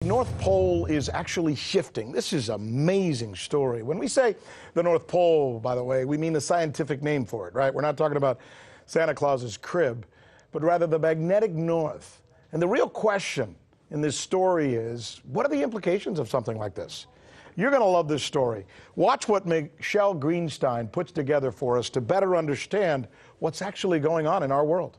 North Pole is actually shifting. This is an amazing story. When we say the North Pole, by the way, we mean the scientific name for it, right? We're not talking about Santa Claus's crib, but rather the magnetic north. And the real question in this story is, what are the implications of something like this? You're going to love this story. Watch what Michelle Greenstein puts together for us to better understand what's actually going on in our world.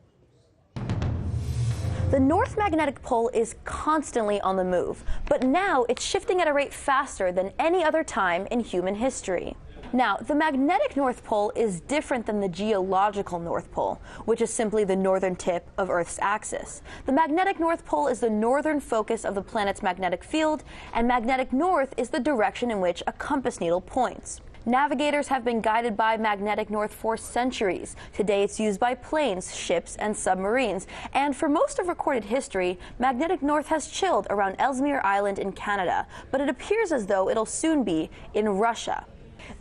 The North Magnetic Pole is constantly on the move, but now it's shifting at a rate faster than any other time in human history. Now, the magnetic North Pole is different than the geological North Pole, which is simply the northern tip of Earth's axis. The magnetic North Pole is the northern focus of the planet's magnetic field, and magnetic north is the direction in which a compass needle points. Navigators have been guided by magnetic north for centuries. Today it's used by planes, ships, and submarines. And for most of recorded history, magnetic north has chilled around Ellesmere Island in Canada, but it appears as though it'll soon be in Russia.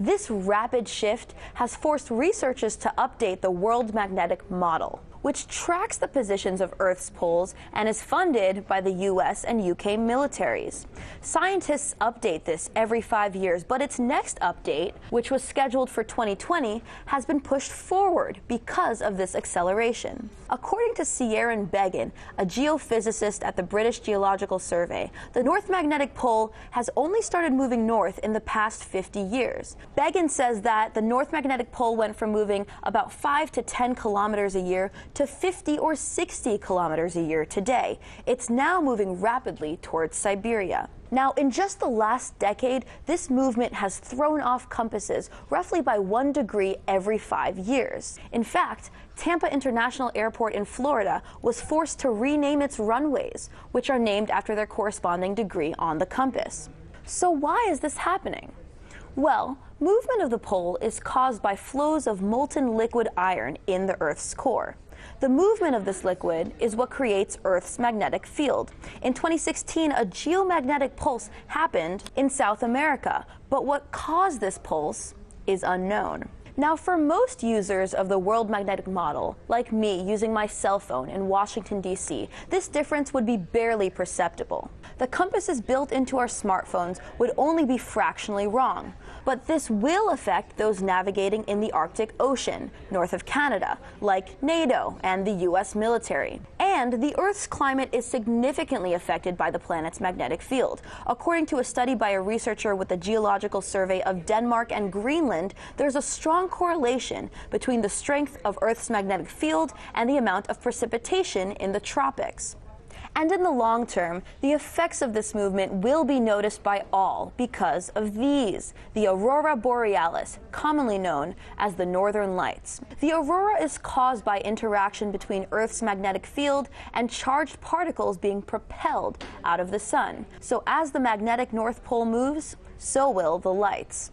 This rapid shift has forced researchers to update the World Magnetic Model, which tracks the positions of Earth's poles and is funded by the US and UK militaries. Scientists update this every 5 years, but its next update, which was scheduled for 2020, has been pushed forward because of this acceleration. According to Ciaran Beggan, a geophysicist at the British Geological Survey, the North Magnetic Pole has only started moving north in the past 50 years. Beggan says that the North Magnetic Pole went from moving about 5 to 10 kilometers a year to 50 or 60 kilometers a year today. It's now moving rapidly towards Siberia. Now, in just the last decade, this movement has thrown off compasses roughly by 1 degree every 5 years. In fact, Tampa International Airport in Florida was forced to rename its runways, which are named after their corresponding degree on the compass. So why is this happening? Well, movement of the pole is caused by flows of molten liquid iron in the Earth's core. The movement of this liquid is what creates Earth's magnetic field. In 2016, a geomagnetic pulse happened in South America, but what caused this pulse is unknown. Now, for most users of the World Magnetic Model, like me using my cell phone in Washington, D.C., this difference would be barely perceptible. The compasses built into our smartphones would only be fractionally wrong, but this will affect those navigating in the Arctic Ocean, north of Canada, like NATO and the U.S. military. And the Earth's climate is significantly affected by the planet's magnetic field. According to a study by a researcher with the Geological Survey of Denmark and Greenland, there's a strong correlation between the strength of Earth's magnetic field and the amount of precipitation in the tropics. And in the long term, the effects of this movement will be noticed by all because of these, the aurora borealis, commonly known as the northern lights. The aurora is caused by interaction between Earth's magnetic field and charged particles being propelled out of the sun. So as the magnetic North Pole moves, so will the lights.